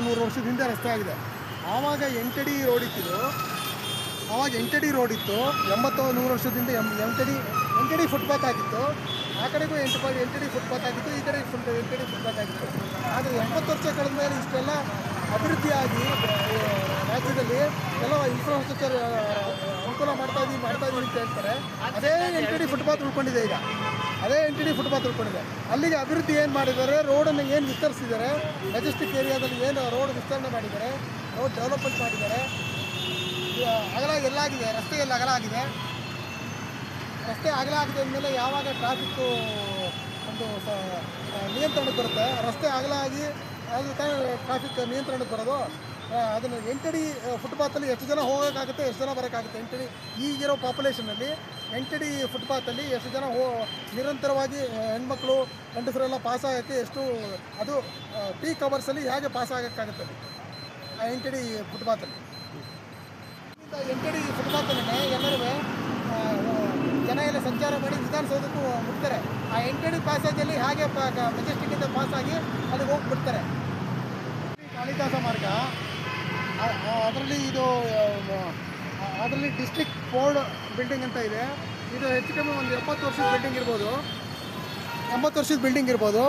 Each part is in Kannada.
100 ವರ್ಷದ ಹಿಂದೆ ರಸ್ತೆ ಆಗಿದೆ. ಆವಾಗ 8 ಅಡಿ ರೋಡ್ ಇತ್ತಿದ್ದು. ಆವಾಗ 8 ಅಡಿ ರೋಡ್ ಇತ್ತು. 80-100 ವರ್ಷದಿಂದ 8 ಅಡಿ ಫುಟ್ಪಾತ್ ಆಗಿತ್ತು. ಆ ಕಡೆಗೂ 8 ಅಡಿ ಫುಟ್ಪಾತ್ ಆಗಿತ್ತು, ಈ ಕಡೆ 8 ಅಡಿ ಫುಟ್ಪಾತ್ ಆಗಿತ್ತು. ಆದರೆ 80 ವರ್ಷ ಕಳೆದ ಮೇಲೆ ಇಷ್ಟೆಲ್ಲ ಅಭಿವೃದ್ಧಿಯಾಗಿ ರಾಜ್ಯದಲ್ಲಿ ಎಲ್ಲ ಇನ್ಫ್ರಾಸ್ಟ್ರಕ್ಚರ್ ಅನುಕೂಲ ಮಾಡ್ತಾ ಇದ್ದೀವಿ ಅಂತ ಹೇಳ್ತಾರೆ. ಅದೇ 8 ಅಡಿ ಫುಟ್ಪಾತ್ ಉಳ್ಕೊಂಡಿದೆ. ಈಗ ಅದೇ 8 ಅಡಿ ಫುಟ್ಪಾತ್ ಉಳ್ಕೊಂಡಿದೆ. ಅಲ್ಲಿಗೆ ಅಭಿವೃದ್ಧಿ ಏನು ಮಾಡಿದ್ದಾರೆ, ರೋಡನ್ನು ಏನು ವಿಸ್ತರಿಸಿದ್ದಾರೆ, ಮೆಜೆಸ್ಟಿಕ್ ಏರಿಯಾದಲ್ಲಿ ಏನು ರೋಡ್ ವಿಸ್ತರಣೆ ಮಾಡಿದ್ದಾರೆ, ರೋಡ್ ಡೆವಲಪ್ಮೆಂಟ್ ಮಾಡಿದ್ದಾರೆ. ಅಗಲ ಎಲ್ಲಾಗಿದೆ, ರಸ್ತೆ ಎಲ್ಲ ಅಗಲ ಆಗಿದೆ. ರಸ್ತೆ ಅಗಲ ಆಗಿದೆ ಅಂದಮೇಲೆ ಯಾವಾಗ ಟ್ರಾಫಿಕ್ಕು ಒಂದು ನಿಯಂತ್ರಣಕ್ಕೆ ಬರುತ್ತೆ, ರಸ್ತೆ ಅಗಲ ಆಗಿ ಅದು ತಾನೇ ಟ್ರಾಫಿಕ್ ನಿಯಂತ್ರಣಕ್ಕೆ ಬರೋದು. ಅದನ್ನು 8 ಅಡಿ ಫುಟ್ಪಾತಲ್ಲಿ ಎಷ್ಟು ಜನ ಹೋಗೋಕ್ಕಾಗುತ್ತೆ, ಎಷ್ಟು ಜನ ಬರೋಕ್ಕಾಗುತ್ತೆ. 8 ಅಡಿ ಈಗಿರೋ ಪಾಪ್ಯುಲೇಷನಲ್ಲಿ 8 ಅಡಿ ಫುಟ್ಪಾತಲ್ಲಿ ಎಷ್ಟು ಜನ ನಿರಂತರವಾಗಿ ಹೆಣ್ಮಕ್ಳು ಗಂಡಸರೆಲ್ಲ ಪಾಸ್ ಆಗೋಕ್ಕೆ ಎಷ್ಟು, ಅದು ಪೀಕ್ ಅವರ್ಸಲ್ಲಿ ಹೇಗೆ ಪಾಸ್ ಆಗೋಕ್ಕಾಗುತ್ತೆ ಆ 8 ಅಡಿ ಫುಟ್ಪಾತಲ್ಲಿ. 8 ಅಡಿ ಫುಟ್ಪಾತಲ್ಲೇ ಎಲ್ಲರೂ ಜನ ಎಲ್ಲ ಸಂಚಾರ ಮಾಡಿ ವಿಧಾನಸೌಧಕ್ಕೂ ಬಿಡ್ತಾರೆ. ಆ 8 ಅಡಿ ಪ್ಯಾಸೇಜಲ್ಲಿ ಹಾಗೆ ಮೆಜೆಸ್ಟಿಕ್ಕಿಂದ ಪಾಸಾಗಿ ಅಲ್ಲಿಗೆ ಹೋಗಿಬಿಡ್ತಾರೆ. ಕಾಳಿದಾಸ ಮಾರ್ಗ, ಅದರಲ್ಲಿ ಡಿಸ್ಟ್ರಿಕ್ಟ್ ಬೋರ್ಡ್ ಬಿಲ್ಡಿಂಗ್ ಅಂತ ಇದೆ. ಇದು ಹೆಚ್ಚು ಕಮ್ಮಿ ಒಂದು 70 ವರ್ಷದ ಬಿಲ್ಡಿಂಗ್ ಇರ್ಬೋದು, 80 ವರ್ಷದ ಬಿಲ್ಡಿಂಗ್ ಇರ್ಬೋದು.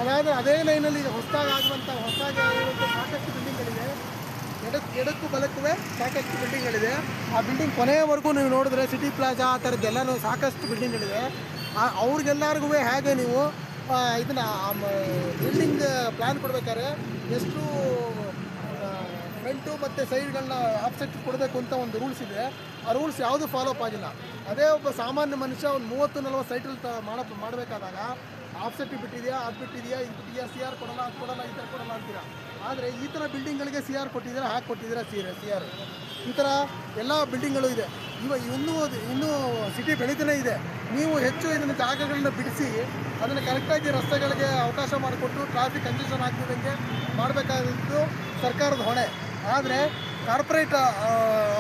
ಅದಾದರೆ ಅದೇ ಲೈನಲ್ಲಿ ಹೊಸದಾಗಿ ಆಗಿರುವಂಥ ಸಾಕಷ್ಟು ಬಿಲ್ಡಿಂಗ್ಗಳಿದೆ. ಎಡಕ್ಕೂ ಬಲಕ್ಕೂ ಸಾಕಷ್ಟು ಬಿಲ್ಡಿಂಗ್ಗಳಿದೆ. ಆ ಬಿಲ್ಡಿಂಗ್ ಕೊನೆಯವರೆಗೂ ನೀವು ನೋಡಿದ್ರೆ ಸಿಟಿ ಪ್ಲಾಜಾ ಆ ಥರದ್ದೆಲ್ಲನೂ ಸಾಕಷ್ಟು ಬಿಲ್ಡಿಂಗ್ಗಳಿದೆ. ಅವ್ರಿಗೆಲ್ಲರಿಗೂ ಹೇಗೆ ನೀವು ಇದನ್ನು ಬಿಲ್ಡಿಂಗ್ ಪ್ಲ್ಯಾನ್ ಕೊಡ್ಬೇಕಾದ್ರೆ ಎಷ್ಟು ಫ್ರಂಟು ಮತ್ತು ಸೈಡ್ಗಳನ್ನ ಆಫ್ಸೆಟ್ ಕೊಡಬೇಕು ಅಂತ ಒಂದು ರೂಲ್ಸ್ ಇದೆ. ಆ ರೂಲ್ಸ್ ಯಾವುದೂ ಫಾಲೋಅಪ್ ಆಗಿಲ್ಲ. ಅದೇ ಒಬ್ಬ ಸಾಮಾನ್ಯ ಮನುಷ್ಯ ಒಂದು 30-40 ಸೈಟಲ್ಲಿ ಮಾಡಬೇಕಾದಾಗ ಆಫ್ಸೆಟ್ ಬಿಟ್ಟಿದೆಯಾ, ಅದು ಬಿಟ್ಟಿದೆಯಾ, ಇದು ಬಿಟ್ಟಿದೆಯಾ, ಸಿ ಆರ್ ಕೊಡಲ್ಲ, ಅದು ಕೊಡಲ್ಲ, ಈ ಥರ ಕೊಡಲ್ಲ ಅಂತೀರಾ. ಆದರೆ ಈ ಥರ ಬಿಲ್ಡಿಂಗ್ಗಳಿಗೆ ಸಿ ಆರ್ ಕೊಟ್ಟಿದ್ದೀರಾ, ಹಾಕಿ ಕೊಟ್ಟಿದ್ದೀರಾ ಸಿ ಆರ್. ಈ ಥರ ಎಲ್ಲ ಬಿಲ್ಡಿಂಗ್ಗಳು ಇದೆ. ಇನ್ನೂ ಸಿಟಿ ಬೆಳೀತಾನೆ ಇದೆ. ನೀವು ಹೆಚ್ಚು ಇದನ್ನು ಜಾಗಗಳನ್ನ ಬಿಡಿಸಿ ಅದನ್ನು ಕರೆಕ್ಟಾಗಿ ರಸ್ತೆಗಳಿಗೆ ಅವಕಾಶ ಮಾಡಿಕೊಟ್ಟು ಟ್ರಾಫಿಕ್ ಕಂಜೆಷನ್ ಆಗ್ತಿದ್ದಂಗೆ ಮಾಡಬೇಕಾಗಿದ್ದು ಸರ್ಕಾರದ ಹೊಣೆ. ಆದರೆ ಕಾರ್ಪೊರೇಟ್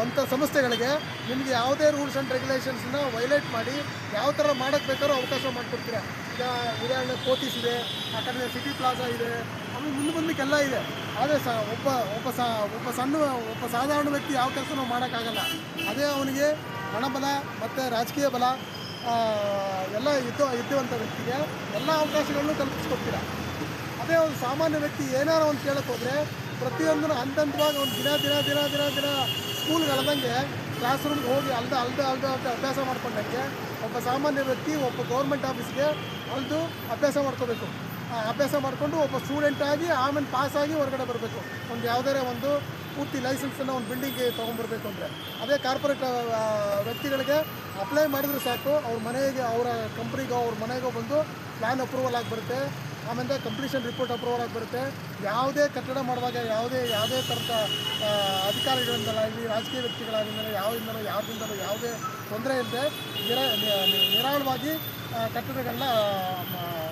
ಅಂಥ ಸಂಸ್ಥೆಗಳಿಗೆ ನಿಮಗೆ ಯಾವುದೇ ರೂಲ್ಸ್ ಆ್ಯಂಡ್ ರೆಗ್ಯುಲೇಷನ್ಸನ್ನ ವೈಲೇಟ್ ಮಾಡಿ ಯಾವ ಥರ ಮಾಡೋಕ್ಕೆ ಬೇಕಾದ್ರೂ ಅವಕಾಶ ಮಾಡಿಕೊಡ್ತೀರ. ಈಗ ಉದಾಹರಣೆ ಕೋತೀಸ್ ಇದೆ, ಆ ಕಡೆ ಸಿಟಿ ಪ್ಲಾಜಾ ಇದೆ, ಆಮೇಲೆ ಮುಂದಕ್ಕೆಲ್ಲ ಇದೆ. ಆದರೆ ಒಬ್ಬ ಸಾಧಾರಣ ವ್ಯಕ್ತಿ ಯಾವ ಕೆಲಸನೂ ಮಾಡೋಕ್ಕಾಗಲ್ಲ. ಅದೇ ಅವನಿಗೆ ಹಣಬಲ ಮತ್ತು ರಾಜಕೀಯ ಬಲ ಎಲ್ಲ ಇದ್ದುವಂಥ ವ್ಯಕ್ತಿಗೆ ಎಲ್ಲ ಅವಕಾಶಗಳನ್ನು ಕಲ್ಪಿಸ್ಕೊಡ್ತೀರ. ಅದೇ ಒಂದು ಸಾಮಾನ್ಯ ವ್ಯಕ್ತಿ ಏನಾರು ಒಂದು ಕೇಳಕ್ಕೆ ಹೋದರೆ ಪ್ರತಿಯೊಂದನ್ನು ಹಂತವಾಗಿ ಒಂದು ದಿನ ಸ್ಕೂಲ್ಗೆ ಅಲ್ದಂಗೆ ಕ್ಲಾಸ್ ರೂಮ್ಗೆ ಹೋಗಿ ಅಲ್ದ ಅಭ್ಯಾಸ ಮಾಡ್ಕೊಂಡಂಗೆ ಒಬ್ಬ ಸಾಮಾನ್ಯ ವ್ಯಕ್ತಿ ಒಬ್ಬ ಗೌರ್ಮೆಂಟ್ ಆಫೀಸ್ಗೆ ಅಲ್ದು ಅಭ್ಯಾಸ ಮಾಡ್ಕೋಬೇಕು. ಅಭ್ಯಾಸ ಮಾಡಿಕೊಂಡು ಒಬ್ಬ ಸ್ಟೂಡೆಂಟಾಗಿ ಆಮೇಲೆ ಪಾಸಾಗಿ ಹೊರಗಡೆ ಬರಬೇಕು. ಒಂದು ಯಾವುದೇ ಒಂದು ಪೂರ್ತಿ ಲೈಸೆನ್ಸನ್ನು ಒಂದು ಬಿಲ್ಡಿಂಗ್ಗೆ ತೊಗೊಂಡ್ಬರ್ಬೇಕು ಅಂದರೆ. ಅದೇ ಕಾರ್ಪೊರೇಟ್ ವ್ಯಕ್ತಿಗಳಿಗೆ ಅಪ್ಲೈ ಮಾಡಿದ್ರೆ ಸಾಕು, ಅವ್ರ ಮನೆಗೆ, ಅವರ ಕಂಪ್ನಿಗೋ ಅವ್ರ ಮನೆಗೋ ಬಂದು ಪ್ಲ್ಯಾನ್ ಅಪ್ರೂವಲ್ ಆಗಿಬರುತ್ತೆ. ಆಮೇಲೆ ಕಂಪ್ಲೀಷನ್ ರಿಪೋರ್ಟ್ ಅಪ್ರೂವಲ್ ಆಗಿಬರುತ್ತೆ. ಯಾವುದೇ ಕಟ್ಟಡ ಮಾಡುವಾಗ ಯಾವುದೇ ಥರದ ಅಧಿಕಾರಿಗಳಿಂದಲ್ಲ, ಇಲ್ಲಿ ರಾಜಕೀಯ ವ್ಯಕ್ತಿಗಳಾಗಿಂದಲೂ ಯಾರಿಂದಲೂ ಯಾವುದೇ ತೊಂದರೆ ಇಲ್ಲದೆ ನಿರಾಳವಾಗಿ ಕಟ್ಟಡಗಳನ್ನ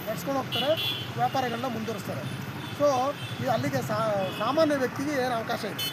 ನಡೆಸ್ಕೊಂಡು ಹೋಗ್ತಾರೆ, ವ್ಯಾಪಾರಗಳನ್ನ ಮುಂದುವರಿಸ್ತಾರೆ. ಸೊ ಅಲ್ಲಿಗೆ ಸಾಮಾನ್ಯ ವ್ಯಕ್ತಿಗೆ ಏನು ಅವಕಾಶ ಇದೆ.